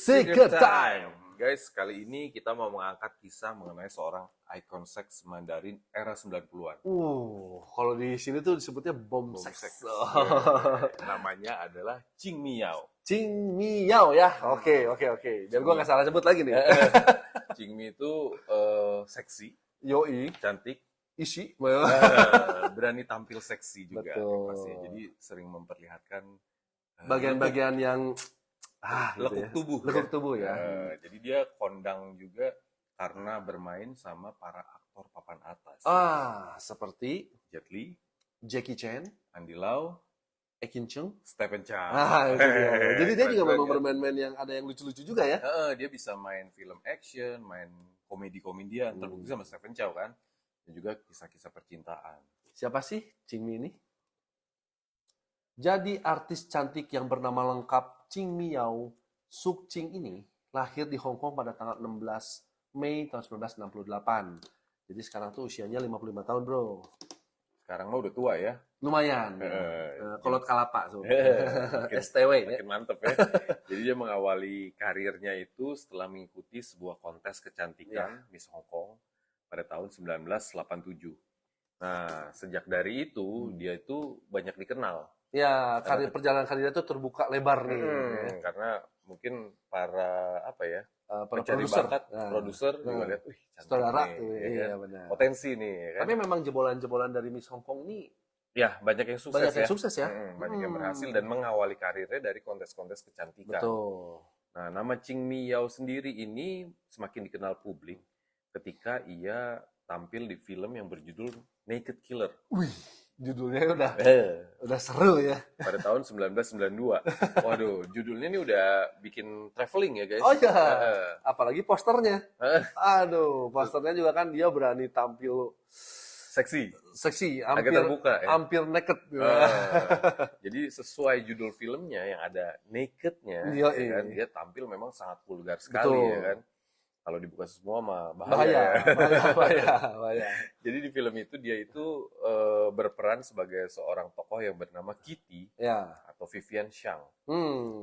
Secret Time. Guys, kali ini kita mau mengangkat kisah mengenai seorang ikon seks Mandarin era 90-an. Kalau di sini tuh disebutnya bom Bom seks. seks. Namanya adalah Ching Miao. Ching Miao ya. Oke. Biar gua nggak salah sebut lagi nih. Ching Mi itu seksi, Yoi, cantik, isi. berani tampil seksi juga. Betul. Pasti. Jadi sering memperlihatkan Bagian-bagian yang lekuk tubuh. Lekuk tubuh ya. Jadi dia kondang juga karena bermain sama para aktor papan atas. Seperti Jet Li, Jackie Chan, Andy Lau, Ekin Chung. Stephen Chow. Itu dia. Jadi dia juga Keren memang banget. bermain-main yang ada yang lucu-lucu juga ya. Dia bisa main film action, main komedi-komedian, terbukti sama Stephen Chow kan. Dan juga kisah-kisah percintaan. Siapa sih Ching Mi ini? Jadi artis cantik yang bernama lengkap Ching Miao Suk Ching ini lahir di Hong Kong pada tanggal 16 Mei tahun 1968. Jadi sekarang tuh usianya 55 tahun, bro. Sekarang mah udah tua ya. Lumayan. Kolot kalapa tuh. Makin, STW ya. makin mantep ya. Jadi dia mengawali karirnya itu setelah mengikuti sebuah kontes kecantikan Miss Hong Kong pada tahun 1987. Nah, sejak dari itu dia itu banyak dikenal. Ya, perjalanan karirnya tuh terbuka lebar nih. Karena mungkin para Para pencari produser. bakat, produser juga lihat, wih cantik Saudara nih, tuh, ya iya kan? benar. Potensi nih, ya kan? Tapi memang jebolan-jebolan dari Miss Hong Kong ini Ya, banyak yang sukses banyak yang ya. sukses ya. Banyak yang berhasil dan mengawali karirnya dari kontes-kontes kecantikan. Betul. Nah, nama Ching Miao sendiri ini semakin dikenal publik ketika ia tampil di film yang berjudul Naked Killer. Wih, judulnya udah seru ya. Pada tahun 1992. Waduh, judulnya ini udah bikin traveling ya, guys. Oh iya, apalagi posternya. Aduh, posternya juga kan dia berani tampil seksi, agak terbuka ya. hampir naked. Jadi sesuai judul filmnya yang ada nakednya, Iya, ya kan? Dia tampil memang sangat vulgar sekali. Betul. Ya kan. Kalau dibuka semua mah Bahaya. Jadi di film itu dia itu berperan sebagai seorang tokoh yang bernama Kitty atau Vivian Xiang,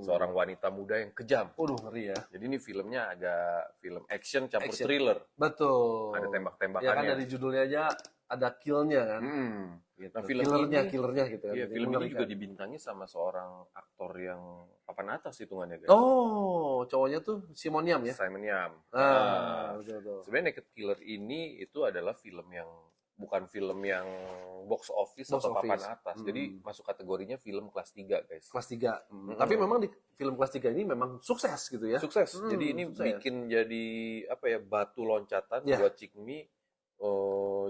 seorang wanita muda yang kejam. Ngeri ya. Jadi ini filmnya agak film action campur thriller. Betul. Ada tembak-tembakannya. Ya kan dari judulnya aja ada kill-nya kan. Gitu. Nah, film killernya gitu kan. Iya, film ini juga dibintangi sama seorang aktor yang papan atas hitungannya, guys. Cowoknya tuh Simon Yam ya? Simon Yam. Betul. Sebenarnya Naked Killer ini itu adalah film yang bukan film yang box office atau papan atas. Jadi masuk kategorinya film kelas 3, guys. Kelas 3. Tapi memang di film kelas 3 ini memang sukses gitu ya. Sukses. Jadi ini bikin jadi batu loncatan buat Ching Mi.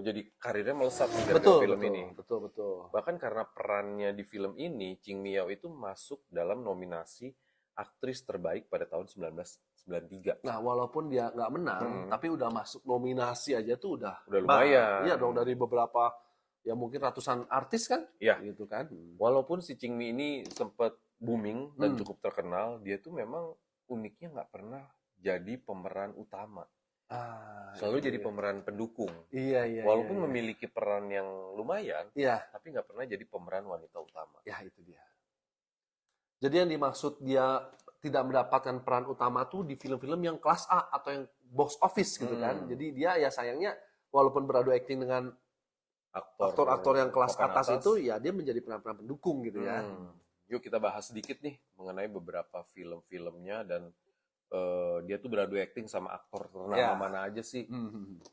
Jadi karirnya melesat di film ini. Betul. Bahkan karena perannya di film ini, Ching Miao itu masuk dalam nominasi aktris terbaik pada tahun 1993. Nah, walaupun dia nggak menang, tapi udah masuk nominasi aja tuh udah lumayan. Iya dong, dari beberapa, ya mungkin ratusan artis kan? Iya. Gitu kan. Walaupun si Ching Mi ini sempat booming dan cukup terkenal, dia tuh memang uniknya nggak pernah jadi pemeran utama. Selalu jadi pemeran pendukung. Iya. Walaupun memiliki peran yang lumayan, tapi nggak pernah jadi pemeran wanita utama. Ya, itu dia. Jadi yang dimaksud dia tidak mendapatkan peran utama tuh di film-film yang kelas A atau yang box office gitu kan. Jadi dia ya sayangnya walaupun beradu akting dengan aktor-aktor yang kelas atas itu, ya dia menjadi peran-peran pendukung gitu ya. Yuk kita bahas sedikit nih mengenai beberapa film-filmnya dan dia tuh beradu akting sama aktor ternama mana aja sih.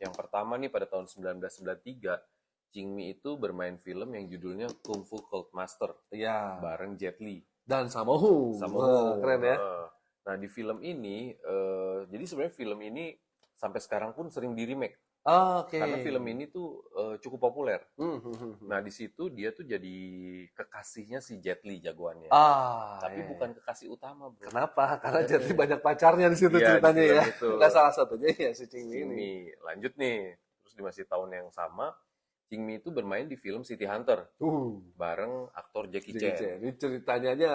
Yang pertama nih pada tahun 1993, Ching Mi itu bermain film yang judulnya Kung Fu Cult Master bareng Jet Li. Dan Sammo. Keren ya. Nah di film ini, jadi sebenarnya film ini sampai sekarang pun sering di remake. Karena film ini tuh cukup populer. Nah di situ dia tuh jadi kekasihnya si Jet Li jagoannya. Tapi bukan kekasih utama, bro. Kenapa? Karena Jet Li banyak pacarnya di situ ceritanya ya. Nggak salah satunya ya si Ching Mi ini. Lanjut nih, terus di masih tahun yang sama, Ching Mi itu bermain di film City Hunter bareng aktor Jackie Chan. Ini ceritanya aja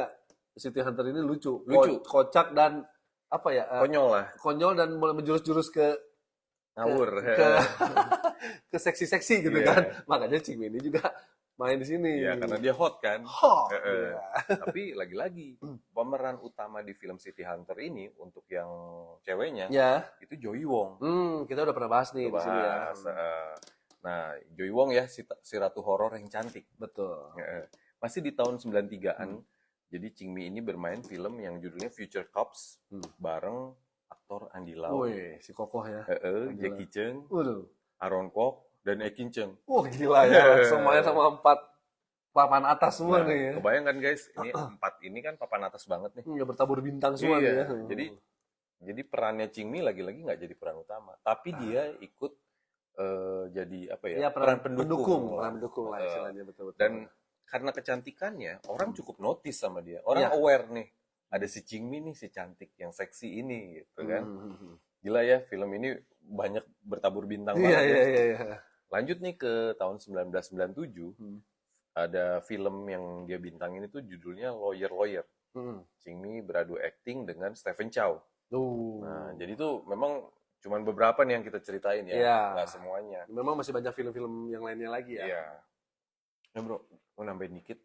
City Hunter ini lucu. Kocak dan konyol dan mulai menjurus-jurus ke ngawur ke seksi-seksi gitu kan. Makanya Ching Mi ini juga main di sini. Ya, karena dia hot kan. Hot. Heeh. Tapi lagi-lagi pemeran utama di film City Hunter ini untuk yang ceweknya Ya. itu Joy Wong. Kita udah pernah bahas nih di sini ya. Nah, Joy Wong ya si ratu horor yang cantik. Betul. Masih di tahun 93-an. Jadi Ching Mi ini bermain film yang judulnya Future Cops bareng aktor Andy Lau. Wih, si kokoh ya. Jackie Cheung, Waduh. Aaron Kwok, dan Ekin Cheung. Wah, gila ya. Langsung main sama 4 papan atas semua nih ya. Kebayang kan guys, ini 4 ini kan papan atas banget nih. Ya bertabur bintang semua nih ya. Jadi perannya Ching Mi lagi-lagi nggak jadi peran utama, tapi dia ikut jadi apa ya? Peran pendukung lah istilahnya, betul-betul. Dan karena kecantikannya, orang cukup notice sama dia. Orang aware nih, ada si Ching Mi nih, si cantik yang seksi ini gitu kan. Gila ya, film ini banyak bertabur bintang banget. Iya. Lanjut nih ke tahun 1997, ada film yang dia bintangin itu judulnya Lawyer. Ching Mi beradu acting dengan Stephen Chow. Nah, jadi tuh memang cuman beberapa nih yang kita ceritain ya, nggak semuanya. Memang masih banyak film-film yang lainnya lagi ya. Iya. Nah bro, mau nambahin dikit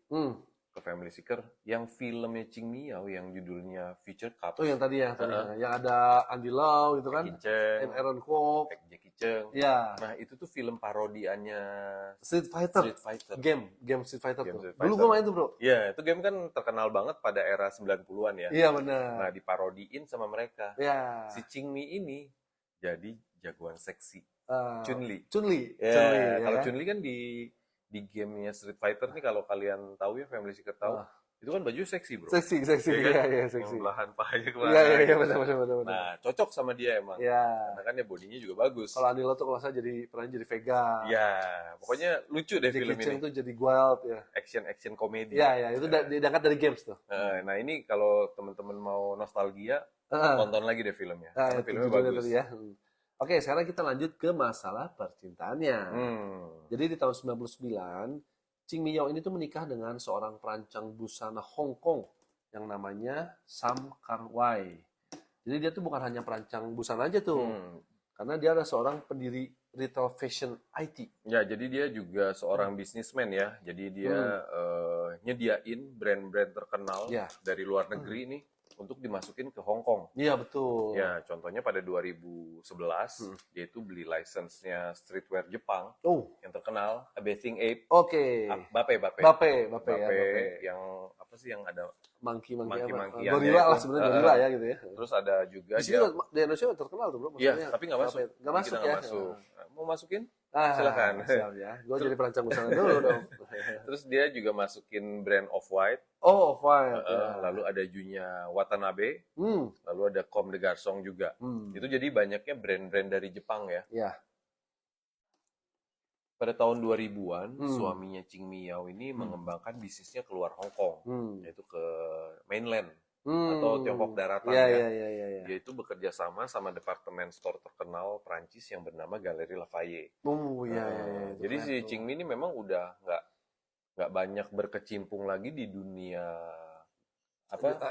ke Family Seeker, yang filmnya Ching Mi yang judulnya Future Cops. Oh yang tadi ya, yang ada Andy Lau gitu kan, Cheung, Aaron Kwok, Jackie Cheung. Iya. Nah itu tuh film parodiannya Street Fighter. Game Street Fighter tuh. Dulu gue main tuh bro. Iya, itu game kan terkenal banget pada era 90-an ya. Iya benar. Nah diparodiin sama mereka. Iya. Si Ching Mi ini jadi jagoan seksi. Chun-Li. Ya, kalau Chun-Li kan di gamenya Street Fighter nih, kalau kalian tahu ya, Family Seeker tahu, itu kan baju seksi bro. Seksi. Iya, Iya, seksi. Yang belahan pahanya kemana. Iya, betul. Nah, cocok sama dia emang. Iya. Karena kan ya bodinya juga bagus. Kalau Andy Lau tuh kalau saya perannya jadi Vega. Iya, pokoknya lucu deh film ini. Jackie Chan tuh jadi Wild ya. Action komedi. Iya, itu diangkat dari games tuh. Nah, ini kalau teman-teman mau nostalgia, tonton lagi deh filmnya. Karena filmnya bagus. Tadi ya. Oke, sekarang kita lanjut ke masalah percintaannya. Jadi di tahun 99, Ching Mi Yao ini tuh menikah dengan seorang perancang busana Hong Kong yang namanya Sam Kar-wai. Jadi dia tuh bukan hanya perancang busana aja tuh, karena dia adalah seorang pendiri retail fashion IT. Ya, jadi dia juga seorang bisnismen ya. Jadi dia nyediain brand-brand terkenal dari luar negeri nih untuk dimasukin ke Hong Kong. Iya, betul. Ya, contohnya pada 2011 dia itu beli license-nya streetwear Jepang yang terkenal, A Bathing Ape. Oke. Bape ya. Yang apa sih yang ada monkey gorila lah sebenarnya, gorila ya gitu ya. Terus ada juga di sini di Indonesia terkenal tuh bro. Iya, tapi nggak masuk. Nggak masuk ya. Masuk. Mau masukin? Silakan. Siap ya. Gue jadi perancang busana dulu dong. Terus dia juga masukin brand Off-White. Off-White. Lalu ada Junya Watanabe. Lalu ada Comme des Garçons juga. Itu jadi banyaknya brand-brand dari Jepang ya. Iya. Pada tahun 2000-an, suaminya Ching Mi Yao ini mengembangkan bisnisnya keluar Hong Kong, yaitu ke mainland atau Tiongkok daratan ya. Dia itu bekerja sama departemen store terkenal Prancis yang bernama Galeries Lafayette. Jadi si Ching Mi ini memang udah nggak banyak berkecimpung lagi di dunia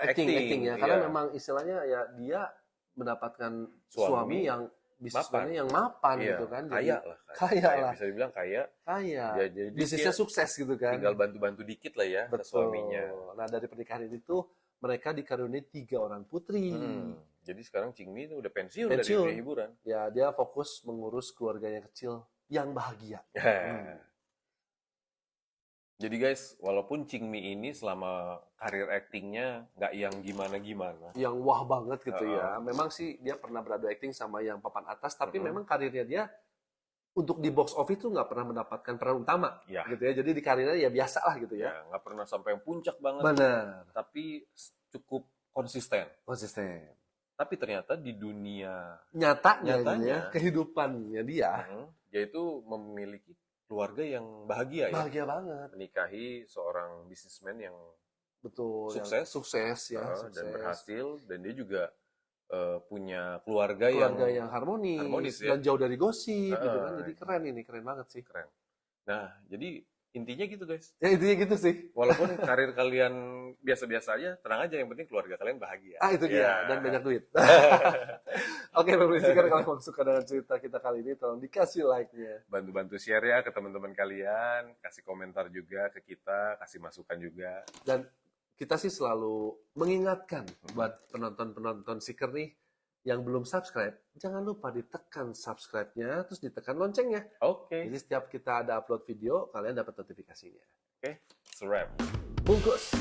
acting ya. Karena memang istilahnya ya dia mendapatkan suami yang bisnisnya yang mapan gitu kan. Kaya lah. Bisa dibilang kaya. Ya, jadi bisnisnya sukses gitu kan. Tinggal bantu-bantu dikit lah ya ke suaminya. Nah dari pernikahan ini tuh mereka dikaruniai 3 orang putri. Jadi sekarang Ching Mi itu udah pensiun dari dunia hiburan. Ya dia fokus mengurus keluarganya kecil yang bahagia. Jadi guys, walaupun Ching Mi ini selama karir aktingnya nggak yang gimana-gimana. Yang wah banget gitu ya. Memang sih dia pernah beradu akting sama yang papan atas, tapi memang karirnya dia untuk di box office tuh nggak pernah mendapatkan peran utama. Gitu ya. Jadi di karirnya ya biasa lah gitu ya. Nggak pernah sampai yang puncak banget. Benar. Tapi cukup konsisten. Tapi ternyata di dunia nyatanya kehidupannya dia itu memiliki keluarga yang bahagia banget. Menikahi seorang bisnismen yang sukses ya. Dan berhasil, dan dia juga punya keluarga yang harmonis ya. Dan jauh dari gosip gitu kan. Jadi keren banget sih. Keren. Nah, jadi Intinya gitu guys. Ya intinya gitu sih. Walaupun karir kalian biasa-biasa aja, tenang aja, yang penting keluarga kalian bahagia. Itu dia, dan banyak duit. Oke, pemirsa, kalau kalian suka dengan cerita kita kali ini, tolong dikasih like-nya. Bantu-bantu share ya ke teman-teman kalian, kasih komentar juga ke kita, kasih masukan juga. Dan kita sih selalu mengingatkan buat penonton-penonton Seeker nih, yang belum subscribe, jangan lupa ditekan subscribe-nya, terus ditekan loncengnya. Oke. Jadi setiap kita ada upload video, kalian dapat notifikasinya. Oke, it's a wrap. Bungkus!